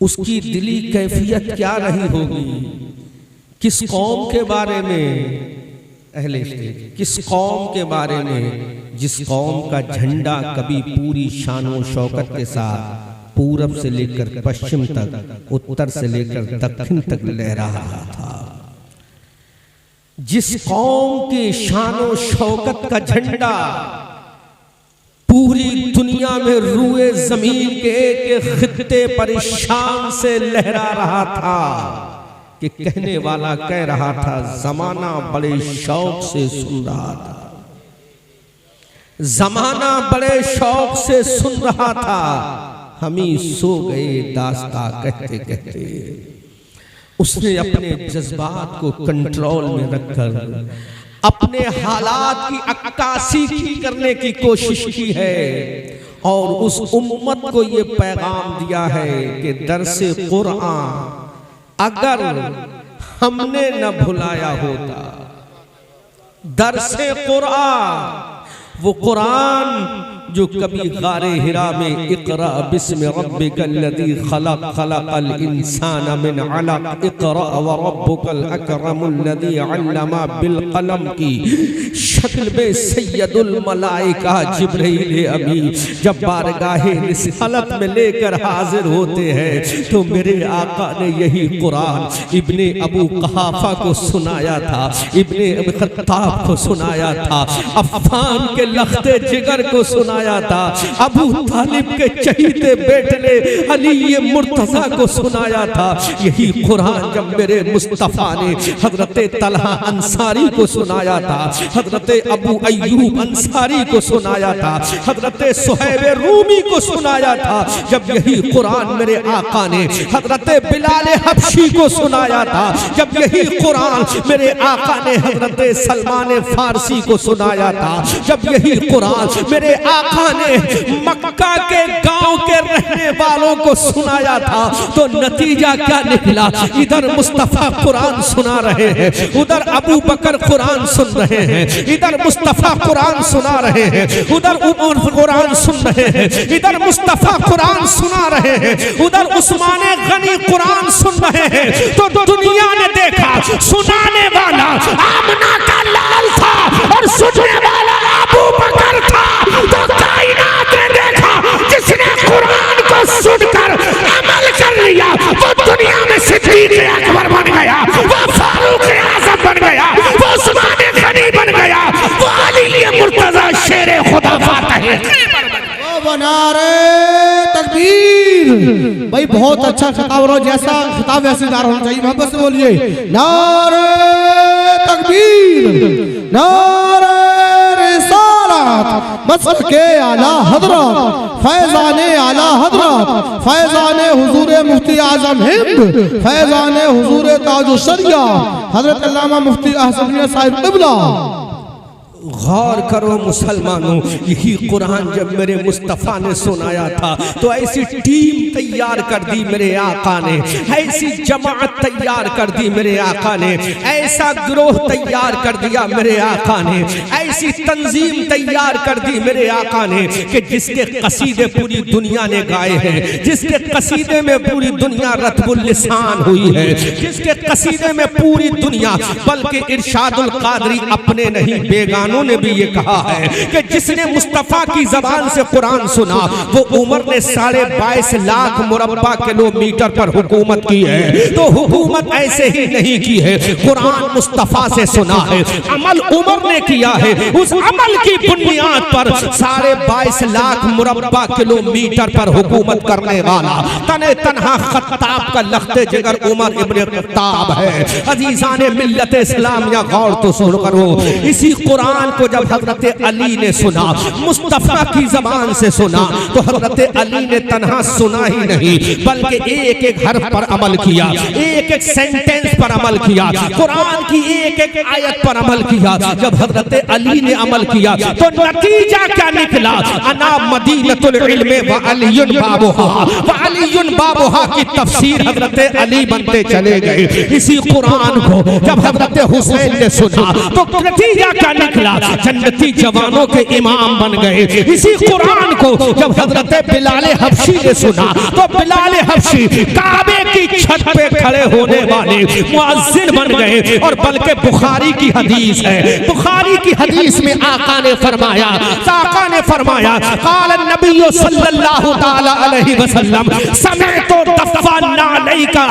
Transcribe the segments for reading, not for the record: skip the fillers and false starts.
उसकी दिली कैफियत क्या रही होगी। किस कौम के बारे में अहले स्टेज, किस कौम के बारे में जिस कौम का झंडा कभी पूरी शानो शौकत के साथ पूरब से लेकर पश्चिम तक, उत्तर से लेकर दक्षिण तक लहरा रहा था। जिस कौम की शानो शौकत का झंडा पूरी दुनिया में रूए जमीन के एक खित्ते परेशान से लहरा रहा था कि कहने वाला कह रहा था जमाना बड़े शौक से सुन रहा था, जमाना बड़े शौक से सुन रहा था, हम ही सो गए दास्ता कहते कहते। उसने अपने जज्बात को कंट्रोल में रखकर अपने हालात की अक्कासी करने की कोशिश की है और उस उम्मत को ये पैगाम दिया है कि दरसे कुरान अगर हमने न भुलाया होता, दरसे कुरान वो कुरान जो कभी गारे हिरा में इक़रा बिस्मि रब्बिकल्लज़ी खलक़ खलक़ल इंसाना मिन अलक़ इक़रा व रब्बुकल अकरमुल्लज़ी अल्लमा बिल क़लम की शक्ल में सैयदुल मलाइका जिब्रील अमीन जब बारगाहे रिसालत में लेकर हाजिर होते हैं तो मेरे आका ने यही कुरान इब्ने अबू क़हाफ़ा को सुनाया था, इब्ने अबी ख़त्ताब को सुनाया था, अफ़ग़ान के लख्ते जिगर को सुनाया था, अबू तालिब के चहीते बेटे अली मुर्तज़ा को सुनाया था। यही कुरान जब मेरे मुस्तफ़ा ने हज़रत तलहा अंसारी को सुनाया था, हज़रत अबू अय्यूब अंसारी को सुनाया था, हज़रत सुहैब रूमी को सुनाया था, जब यही कुरान मेरे आका ने हज़रत बिलाल हबशी को सुनाया था, जब यही कुरान मेरे आका ने हज़रत सलमान फारसी को सुनाया था, जब यही कुरान मेरे आका ने मक्का के गांव के रहने वालों को सुनाया था, तो नतीजा क्या निकला। इधर मुस्तफा कुरान सुना रहे हैं, उधर अबू बकर कुरान सुन रहे हैं, इधर मुस्तफा कुरान सुना रहे हैं, उधर उमर कुरान सुन रहे हैं, इधर मुस्तफा कुरान सुना रहे हैं, उधर उस्मान गनी कुरान सुन रहे हैं। तो दुनिया ने देखा सुनाने वाला आमना का लाल था और सुनने वाला अबू बकर था। तो कायनात ने देखा जिसने कुरान को सुनकर अमल कर लिया वो दुनिया में सिद्दीक़ अकबर बन गया, वो फारूक आज़म बन गया, वो उस्मान गनी बन गया, वो अली मुर्तज़ा शेर खुदा फातह बन गया। वो नारे तकबीर। भाई बहुत अच्छा खिताब हो, जैसा खिताब वैसे दार होना चाहिए। मोहब्बत से बोलिए नारे तकबीर, नारे रिसालत, मसलके आला हज़रत, फैज़ाने आला हज़रत, फैज़ाने हुज़ूर मुफ्ती आज़म हिंद, फैज़ाने हुज़ूर ताजुश शरिया हज़रत अल्लामा मुफ्ती अहसन साहिब क़िबला। गौर करो मुसलमानों, यही कुरान जब मेरे मुस्तफ़ा ने सुनाया था तो ऐसी टीम तैयार कर दी मेरे आका ने, ऐसी जमात तैयार कर दी मेरे आका ने, ऐसा गिरोह तैयार कर दिया मेरे आका ने, ऐसी तंजीम तैयार कर दी मेरे आका ने कि जिसके कसीदे पूरी दुनिया ने गाए हैं, जिसके कसीदे में पूरी दुनिया रत्बुल लिसान हुई है, जिसके कसीदे में पूरी दुनिया, बल्कि इरशादुल कादरी अपने नहीं बेगान ने भी ये कहा है कि जिसने मुस्तफा की जबान से कुरान सुना वो उमर ने 22.5 लाख मुरब्बा किलोमीटर पर हुकूमत की है। तो हुकूमत ऐसे ही नहीं की है, कुरान मुस्तफा से सुना है, अमल उमर ने किया है, उस अमल की बुनियाद पर 22.5 लाख मुरब्बा किलोमीटर पर हुकूमत करने वाला तने तन्हा खत्ताब का लख्ते जिगर उमर इब्ने खत्ताब है। अजीजाने मिल्लत इस्लाम या गौर तो सुन करो, इसी कुरान को जब हजरत अली ने सुना, मुस्तफा की जबान से सुना, तो हजरत अली ने तन्हा सुना ही नहीं बल्कि एक एक हर्फ पर अमल किया, एक एक सेंटेंस पर अमल किया, कुरान की एक एक आयत पर अमल किया। जब हजरत अली ने अमल किया तो नतीजा क्या निकला, अना मदीनतुल इल्म व अलीयुन बाबुहा, व अलीयुन बाबुहा की तफसीर हजरत अली बनते चले गए। इसी कुरान को जब हजरत हुसैन ने सुना तो नतीजा क्या निकला, निकला, जन्नती जवानों के इमाम बन गए। इसी कुरान को जब हजरत बिलाल हबशी ने सुना तो बिलाल हबशी काबे की छत पे खड़े होने वाले मुअज्जिन बन गए। और बल्कि बुखारी की हदीस है, बुखारी की हदीस में आका ने फरमाया क़ाल नबी सल्लल्लाहु तआला अलैहि वसल्लम समिअतु दफ़ाना अलैका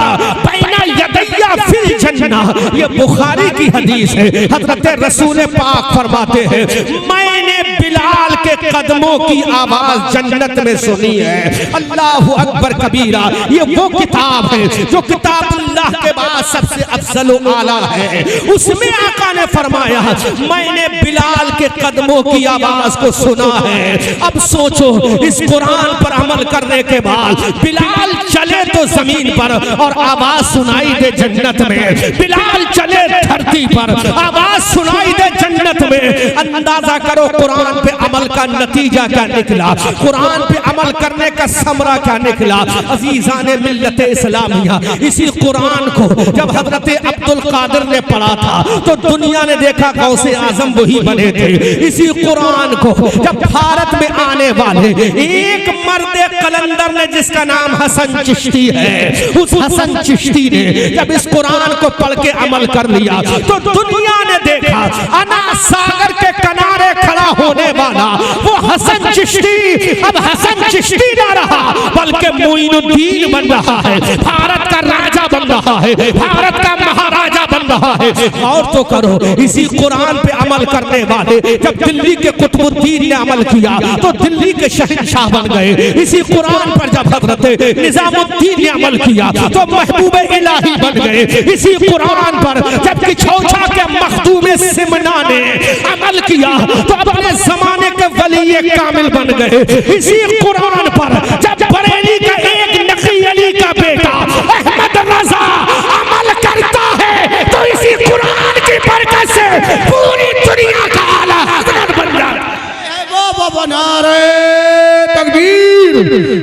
बैना यदैया फिल जन्नह। ये बुखारी की हदीस है। हजरत रसूल पाक फरमाते हैं मैंने बिलाल के कदमों की आवाज जन्नत में सुनी है। अल्लाहु अकबर कबीरा। ये वो किताब है जो किताबुल्लाह के बाद सबसे अफजल व आला है। उसमें आका ने फरमाया मैंने बिलाल के कदमों की आवाज को सुना है। अब सोचो इस कुरान पर अमल करने के बाद बिलाल चले तो जमीन पर और आवाज सुनाई दे जन्नत में, बिलाल चले धरती पर आवाज सुनाई दे जन्नत में। अंदाजा करो कुरान पे अमल का नतीजा क्या निकला, कुरान पे अमल करने का समरा क्या निकला। अजीजाने मिल्लत इस्लामिया, इसी कुरान को जब हजरत अब्दुल कादिर ने पढ़ा था तो दुनिया ने देखा गौसे आजम वही बने थे। इसी कुरान को जब भारत में आने वाले एक मर्द कलंदर ने जिसका नाम हसन चिश्ती है, उस हसन चिश्ती ने जब इस कुरान को पढ़ के अमल कर लिया तो दुनिया ने देखा अना सागर के किनारे खड़ा होने वाला वो हसन चिश्ती अब हसन चिश्ती ना रहा बल्कि मोइनुद्दीन बन रहा है, भारत का राजा बन रहा है, भारत का महाराजा बन रहा है। और तो करो इसी कुरान पे अमल करने वाले जब दिल्ली के कुतुबुद्दीन ने अमल किया तो दिल्ली के शहंशाह बन गए। इसी कुरान पर जब हजरत निजामुद्दीन ने अमल किया तो महबूब इलाही बन गए। इसी कुरान पर जबकि छौछा के मखदूम सिमना ने अमल किया तो अपने जमाने के वली कामिल बन गए। इसी कुरान पर जब बरेली का एक नकी अली का बेटा अहमद रजा अमल करता है तो इसी कुरान की बरकत से पूरी दुनिया का आला हज़रत बन जाता है। वो नारे तकबीर,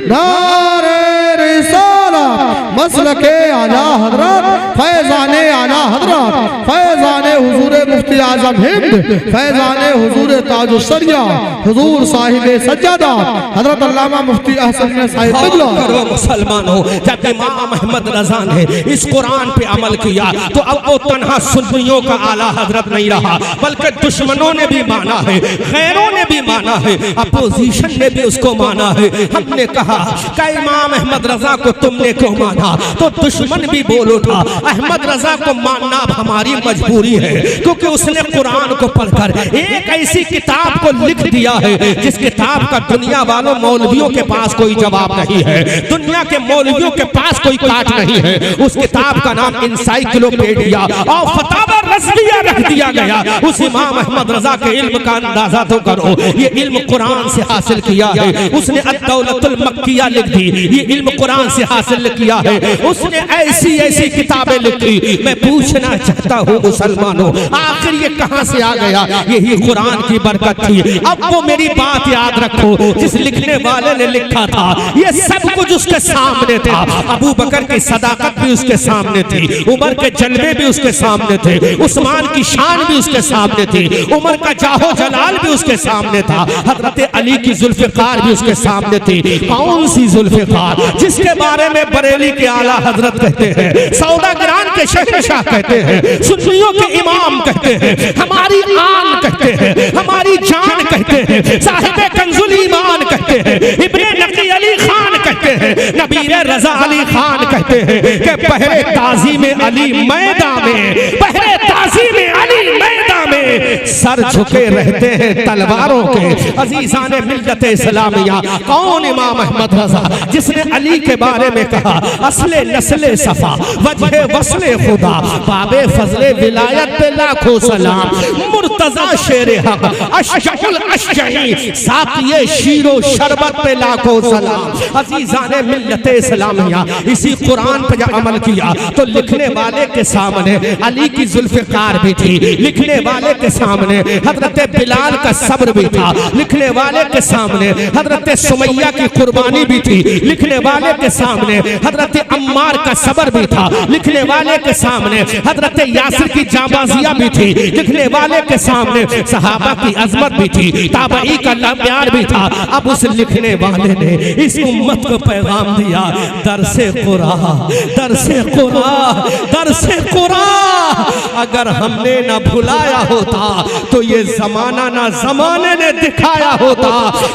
नारे रिसालत, मसलके आला हजरत, फैज़ाने आला हजरत, फैज़ाने हुजूर मुफ्ती आज़म हिंद, फैज़ाने हुजूर ताजुस्सरिया, हुजूर साहिब सज्जादा हजरत अल्लामा मुफ्ती अहसन साहिब बिल्ला। मुसलमानों जब इमाम अहमद रजा ने इस कुरान पे अमल किया तो अब वो तन्हा सुन्नियों का आला हजरत नहीं रहा बल्कि दुश्मनों ने भी माना है, गैरों ने भी माना है, अपोजिशन ने भी उसको माना है। हमने कहा कि इमाम अहमद रजा को तुमने क्यों माना तो दुश्मन भी बोल उठा अहमद रजा को मानना अब हमारी मजबूरी है क्योंकि उसने कुरान को पढ़कर एक ऐसी किताब को लिख दिया है जिस किताब का दुनिया वालों मौलवियों के पास कोई जवाब नहीं है, दुनिया के मौलवियों के पास कोई काट नहीं है। उस किताब का नाम इनसाइक्लोपीडिया और फतावा रज़विया रख दिया गया। उस इमाम अहमद रजा के इल्म का अंदाजा तो करो, ये इल्म कुरान से हासिल किया है। उसने अद-दौलतुल मक्किया लिख दी, ये इल्म कुरान से हासिल किया है। उसने ऐसी ऐसी किताबें लिखी। मैं पूछना चाहता हूँ मुसलमानों आखिर ये कहाँ से आ गया? यही कुरान की बरकत थी। अब वो मेरी बात याद रखो, जिस लिखने वाले ने लिखा था ये सब कुछ उसके सामने था। अबू बकर की सदाकत भी उसके सामने थी, उमर के जलवे भी उसके सामने थे, उस्मान की शान भी उसके सामने थी, उमर का जाहो जलाल भी उसके सामने था, हजरत अली की जुल्फ़िकार भी उसके सामने थी। कौन सी जुल्फ़िकार जिसके बारे में बरेली के आला हजरत कहते हैं, सौदागरान के शहंशाह कहते हैं, सुन्नियों के इमाम कहते हैं, हमारी आन कहते हैं, हमारी जान कहते हैं, साहिब कंजुल ईमान कहते हैं, इब्ने नकी अली खान कहते हैं, नबीर रजा अली खान कहते हैं कि पहले ताज़ीम अली मैदान में, पहले ताज़ीम अली मैदान में सर झुके रहते हैं तलवारों के। अजीज़ाने मिल्लत इस्लामिया कौन इमाम अहमद रजा जिसने अली के बारे में कहा असले नस्ले सफा वजह वस्ले खुदा बाबे फजले विलायत पे लाखों सलाम मुर्तजा शेर हक अशजुल अशजई साक़िए शीरो शरबत पे लाखों सलाम। अजीज़ाने मिल्लत इस्लामिया इसी कुरान पर अमल किया तो लिखने वाले के सामने अली की जुल्फ़िकार भी थी, लिखने वाले वाले के सामने हजरत बिलाल का सब्र भी था, लिखने वाले के सामने हजरत सुमैया की कुर्बानी भी थी, लिखने वाले के सामने हजरत अम्मार का सब्र भी था, लिखने वाले के सामने हजरत यासिर की जाबाजिया भी थी, लिखने वाले के सामने सहाबा की अजमत भी थी, ताबई का प्यार भी था। अब उस लिखने वाले ने इस उम्मत को पैगाम दिया, दरसे कुरान, दरसे कुरान, दरसे कुरान। अगर हमने न भुलाया होता तो ये जमाना ना जमाने ने दिखाया होता।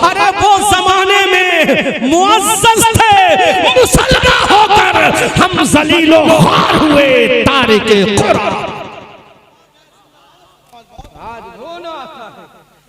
अरे वो जमाने में मुअज़्ज़ज़ थे, मुसलमान होकर हम ज़लीलो ख्वार हुए तारिके कुरान। आज रोना आता है,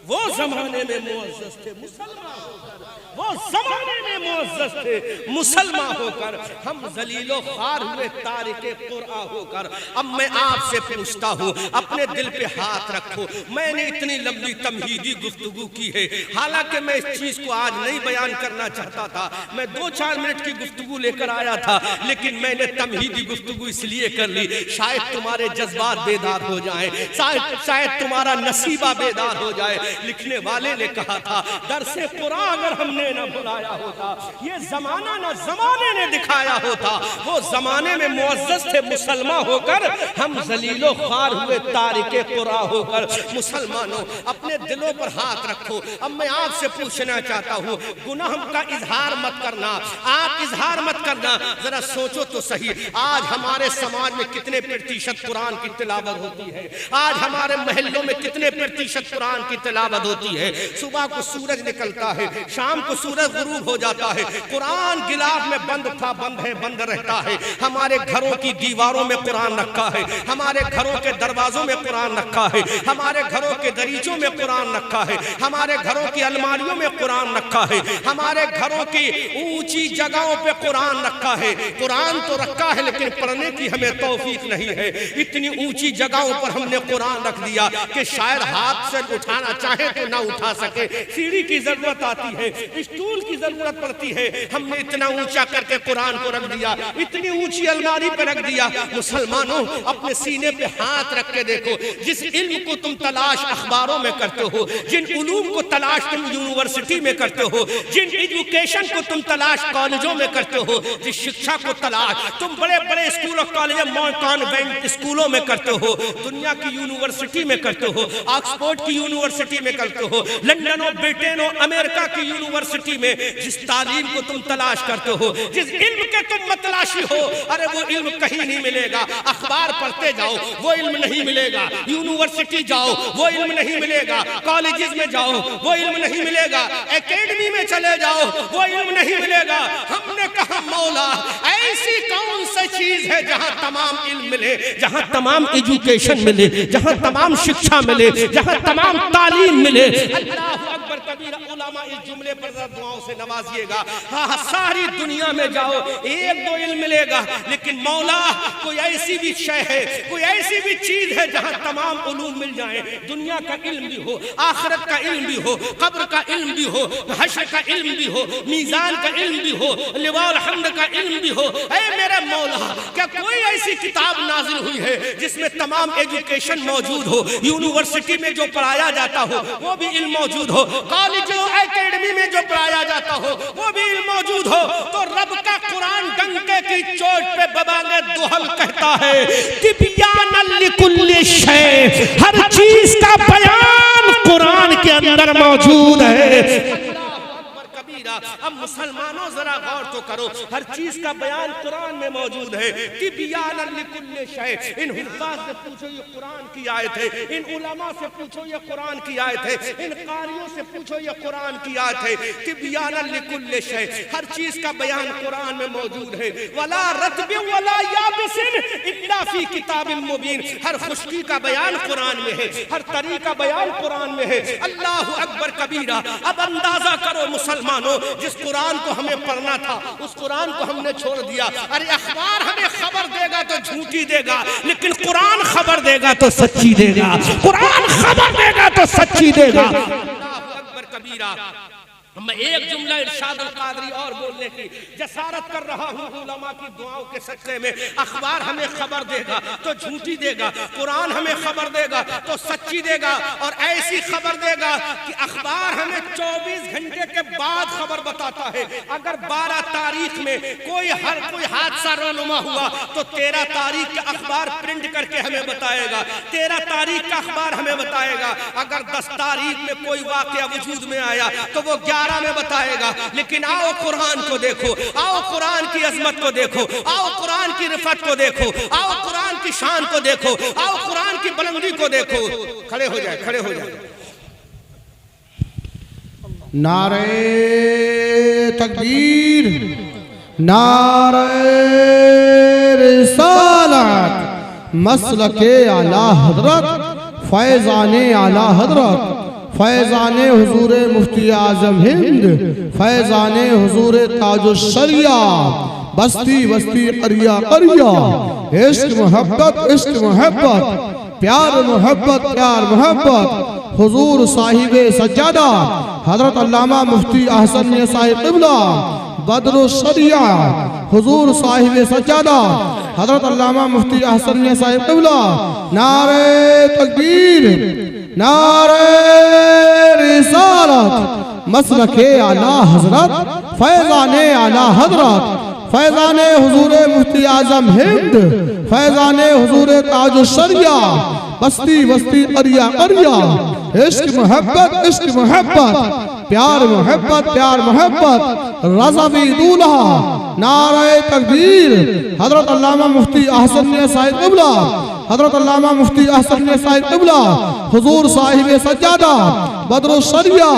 वो जमाने में मुअज़्ज़ज़ थे, मुसलमान होकर, वो जमाने में मुअज़्ज़ज़ थे, मुसलमान होकर हम ज़लीलो ख्वार हुए तारिके कुरान होकर। अब मैं आपसे पूछता हूँ, अपने दिल पे हाथ रखो। मैंने इतनी लंबी तमहीदी गुफ्तगू की है, हालांकि मैं इस चीज को आज नहीं बयान करना चाहता था। मैं 2-4 मिनट की गुफ्तगू लेकर आया था, लेकिन मैंने तमहीदी गुफ्तगू इसलिए कर ली, शायद तुम्हारे जज्बात बेदार हो जाएं, शायद तुम्हारा नसीबा बेदार हो जाए। लिखने वाले ने कहा था, दरसे कुरान अगर हमने न बुलाया होता, ये जमाना न जमाने ने दिखाया होता। वो जमाने में मुअज़्ज़ज़ थे, मुसलमान होकर हम ज़लीलो ख्वार हुए तारिके कुरान होकर। मुसलमानों, अपने दिलों पर हाथ रखो। अब मैं आपसे पूछना चाहता हूँ, गुनाह का इजहार मत करना, आप इजहार मत करना। जरा सोचो तो सही, आज हमारे समाज में कितने प्रतिशत कुरान की तिलावत होती है? आज हमारे महल्लों में कितने प्रतिशत कुरान की तिलावत होती है? सुबह को सूरज निकलता है, शाम को सूरज गुरूब हो जाता है, कुरान गिलाफ में बंद था, बंद है, बंद रहता है। हमारे घरों की दीवारों में कुरान रखा है, हमारे घरों के दरवाजों में कुरान रखा है, हमारे घरों के दरीचों में कुरान रखा है, हमारे घरों की अलमारियों में कुरान रखा है, हमारे घरों की ऊंची जगहों पे कुरान रखा है। कुरान तो रखा है, लेकिन पढ़ने की हमें तौफीक नहीं है। इतनी ऊंची जगहों पर हमने कुरान रख दिया कि शायद हाथ से उठाना चाहे तो ना उठा सके, सीढ़ी की जरूरत आती है, स्टूल की जरूरत पड़ती है। हमने इतना ऊंचा करके कुरान को रख दिया, इतनी ऊंची अलमारी पे रख दिया। मुसलमानों, अपने सीने पे हाथ रख के देखो, जिस इल्म को तुम तलाश अखबारों में करते हो, जिन उलूम को तलाश तुम यूनिवर्सिटी में करते हो, जिन एजुकेशन को तुम तलाश कॉलेजों में करते हो, जिस शिक्षा को तलाश तुम बड़े बड़े स्कूल और कॉलेज, कॉन्वेंट स्कूलों में करते हो, दुनिया की यूनिवर्सिटी में करते हो, ऑक्सफोर्ड की यूनिवर्सिटी में करते हो, लंदन और ब्रिटेन और अमेरिका की यूनिवर्सिटी में जिस तालीम को तुम तलाश करते हो, जिस इल्म के तुम मतलाशी हो, अरे वो इल्म कहीं नहीं मिलेगा। अखबार पढ़ते जाओ, वो इल्म नहीं मिलेगा। यूनिवर्सिटी जाओ, वो इल्म नहीं मिलेगा। कॉलेजेस में जाओ, वो इल्म नहीं मिलेगा। एकेडमी में चले जाओ, वो इल्म नहीं मिलेगा। हमने कहा, मौला ऐसी कौन सी चीज है जहां तमाम इल्म मिले, जहां तमाम एजुकेशन मिले, जहां तमाम शिक्षा मिले, जहां तमाम तालीम मिले। अल्लाहु अकबर कबीरा। उलमा इस जुमले पर दुआओं से नवाजिएगा। हाँ, सारी दुनिया में जाओ, 1-2 इल्म मिलेगा, लेकिन मौला कोई ऐसी भी शय है, कोई ऐसी भी चीज है जहां तमाम उलूम मिल जाए। दुनिया का इल्म भी हो, आखिरत का इल्म भी हो, कब्र का इल्म भी हो, हश्र का इल्म भी हो, मीजान का इल्म भी हो, लिवाउल हम्द का इल्म भी हो। ऐ मेरे मौला, क्या कोई ऐसी किताब नाजिल हुई है जिसमें तमाम एजुकेशन मौजूद हो? यूनिवर्सिटी में जो पढ़ाया जाता हो वो भी इल्म मौजूद हो, कॉलेज एकेडमी में जो पढ़ाया जाता हो वो भी इल्म मौजूद हो। तो रब का कुरान डंके की चोट पे बबांगे दुहल कहता है, तिब्यानन लिकुल्लि शै, हर चीज का बयान कुरान के अंदर मौजूद है। अब मुसलमानों जरा गौर तो करो, हर चीज का बयान कुरान में मौजूद है। तिब्यानन लिकुल्लि शै। इन हुफ़ाज़ से पूछो ये कुरान की आयत है, इन उलमा से पूछो ये कुरान की आयत है, इन कारियों से पूछो ये कुरान की आयत है। तिब्यानन लिकुल्लि शै, हर चीज का बयान कुरान में मौजूद है। वला रत्बिन वला याबिसिन इल्ला फी किताबिन मुबीन, हर खुश्की का बयान कुरान में है, हर तरी का बयान कुरान में है। अल्लाहु अकबर कबीरा। अब अंदाजा करो मुसलमानों, जिस कुरान को हमें पढ़ना था उस कुरान को हमने छोड़ दिया। अरे अखबार हमें खबर देगा तो झूठी देगा, लेकिन कुरान खबर देगा तो सच्ची देगा। कुरान खबर देगा तो सच्ची देगा। अल्लाहु अकबर कबीरा। मैं एक जुमला इरशाद अल कादरी और बोलने की जसारत कर रहा हूँ उलमा की दुआओं के सदक़े में। अखबार हमें खबर देगा तो झूठी देगा, कुरान हमें खबर देगा तो सच्ची देगा, और ऐसी खबर देगा कि अखबार हमें 24 घंटे के बाद खबर बताता है। अगर 12 तारीख में कोई हादसा रोनुमा हुआ तो 13 तारीख का अखबार प्रिंट करके हमें बताएगा, 13 तारीख का अखबार हमें बताएगा। अगर 10 तारीख में कोई वाक़या वजूद में आया तो वो 11 में बताएगा। लेकिन आओ कुरान को देखो, आओ कुरान की अजमत को देखो, आओ कुरान की रिफत को देखो, आओ कुरान की शान को देखो, आओ कुरान की बुलंदी को देखो। खड़े हो जाए, खड़े हो जाए। नारे तकबीर, नारे रिसालत, मसलके आला हजरत, फैज़ाने आला हजरत, फैज़ाने हुजूर मुफ्ती आज़म हिंद, फैज़ाने हुजूर ताजुश्शरिया, बस्ती बस्ती करिया करिया, इश्क मोहब्बत, इश्क मोहब्बत, प्यार मोहब्बत, प्यार मोहब्बत, हुजूर साहिबे सज्जादा हजरत अल्लामा मुफ्ती अहसन साहिब क़िबला बदरुश्शरिया, हुजूर साहिबे सज्जादा हजरत अल्लामा मुफ्ती अहसन साहिब क़िबला। नारे तकबीर, नारे रिसालत, मसलके आला हजरत, फैज़ाने आला हजरत, फैज़ाने हुजूर मुफ्ती आज़म हिंद, फैज़ाने हुजूर ताजुश्शरिया, बस्ती बस्ती करिया करिया, इश्क मोहब्बत, इश्क मोहब्बत, प्यार मोहब्बत, प्यार मोहब्बत, रज़वी दूल्हा। नारे तकबीर, हजरत अल्लामा मुफ्ती अहसन साहिब क़िबला, हजरत अल्लामा मुफ्ती अहसन साहिब क़िबला, हुजूर साहिब सज्जादा बदरुश्शरिया।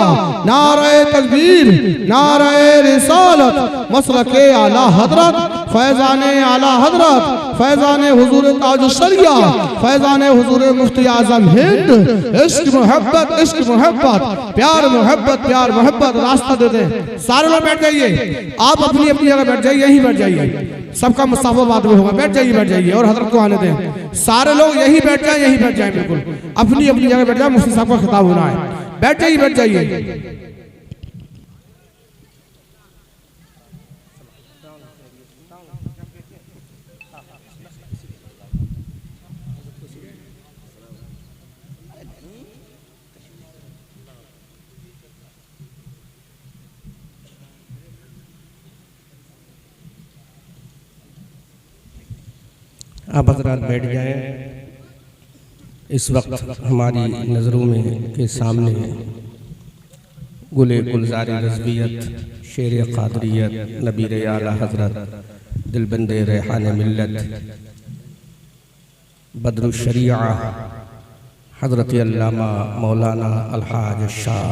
नारे तकबीर, नारे रिसालत, मसलके आला हजरत, फैज़ाने आला हजरत, फैज़ाने हुजूर ताजुश्शरिया, फैज़ाने हुजूर मुफ्ती आज़म हिंद, इश्क मोहब्बत, इश्क मोहब्बत, प्यार मोहब्बत, प्यार मोहब्बत। रास्ता दे दे। सारे लोग बैठ जाइए, आप अपनी अपनी जगह बैठ जाइए, यहीं बैठ जाइए, सबका मुसाफा बाद में होगा। बैठ जाइए, बैठ जाइए, और हजरत को आने दें। सारे लोग यहीं बैठ जाए, यहीं बैठ जाए, बिल्कुल अपनी अपनी जगह बैठ जाए। मुफ्ती साहब का खिताब होना है। बैठ जाइए, बैठ जाइए। आप हज़रात बैठ जाएं। इस वक्त हमारी नज़रों में के सामने गुले गुलजार रज़वियत, शेर क़ादरियत, नबीर आला हज़रत, दिलबंदे रेहान मिल्लत, बदरुश्शरिया, हज़रत अल्लामा मौलाना अलहाज शाह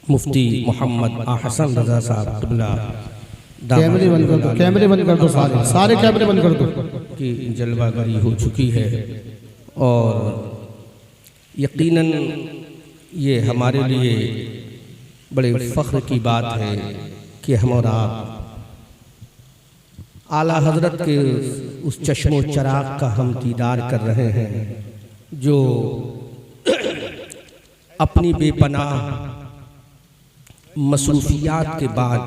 मुफ्ती मोहम्मद अहसन रज़ा साहब क़िबला, कैमरे बंद कर दो, कैमरे बंद कर दो, सारे कैमरे बंद कर दो, की जलवागरी हो चुकी है। और यकीनन ये हमारे लिए बड़े फ़ख्र की बात है कि हम और आप आला हजरत के उस चश्मो चराग का हम दीदार कर रहे हैं जो अपनी बेपनाह मसरूफियात के बाद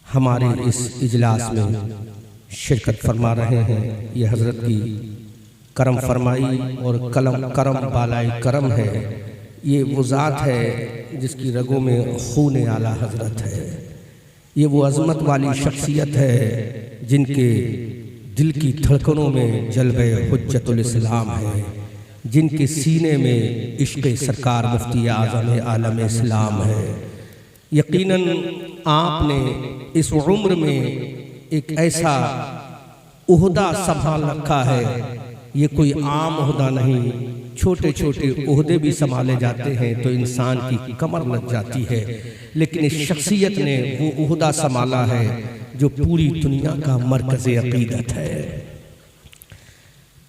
हमारे इस इजलास में शिरकत फरमा रहे हैं। ये हजरत की करम फरमाई और करम बालाई करम है। ये वो ज़ात है जिसकी रगों में खून आला हजरत है। ये वो अज़मत वाली शख्सियत है जिनके दिल की धड़कनों में जल्वे हुज्जतुल इस्लाम है, जिनके सीने में इश्क़ सरकार मुफ्ती आज़म आलम इस्लाम है। यकीनन आपने इस उम्र में एक ऐसा ओहदा संभाल रखा है, ये कोई आम ओहदा नहीं। छोटे छोटे ओहदे भी संभाले जाते हैं तो इंसान की कमर लग जाती है, लेकिन इस शख्सियत ने वो ओहदा संभाला है जो पूरी दुनिया का मरकज़ अक़ीदत है।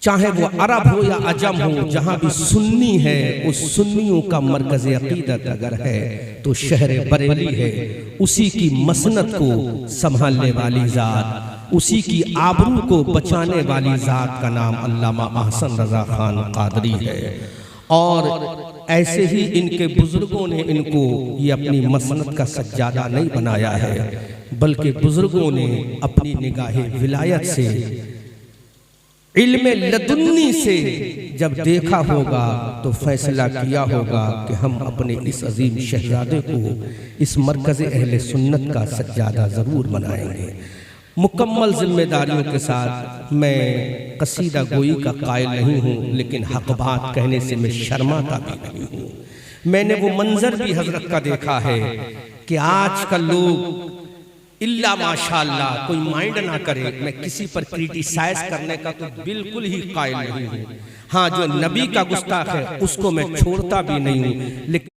चाहे वो अरब हो या अजम हो, जहाँ भी सुन्नी है उस सुन्नियों का मरकज़ अक़ीदत अगर है तो शहर बरेली है। उसी की मसनद को संभालने वाली ज़ात, उसी की आबरू को बचाने वाली ज़ात का नाम अल्लामा अहसन रज़ा खान क़ादरी है। और ऐसे ही इनके बुजुर्गों ने इनको ये अपनी मसनद का सज्जादा नहीं बनाया है, बल्कि बुजुर्गों ने अपनी निगाहे विलायत से, इल्मे लदुन्नी से जब देखा होगा तो फैसला किया होगा कि हम अपने इस अजीम शहजादे को इस मरकज़ अहले सुन्नत का सज्जादा ज़रूर बनाएंगे। मुकम्मल जिम्मेदारियों के साथ मैं कसीदा गोई का कायल नहीं हूँ, लेकिन हक बात कहने से मैं शर्माता भी नहीं हूँ। मैंने वो मंजर भी हजरत का देखा है कि आजकल लोग इल्ला माशाअल्लाह कोई माइंड ना करे, मैं किसी पर क्रिटिसाइज करने का तो बिल्कुल ही कायल नहीं हूँ। हाँ, जो नबी का गुस्ताख है उसको मैं छोड़ता भी नहीं हूँ, लेकिन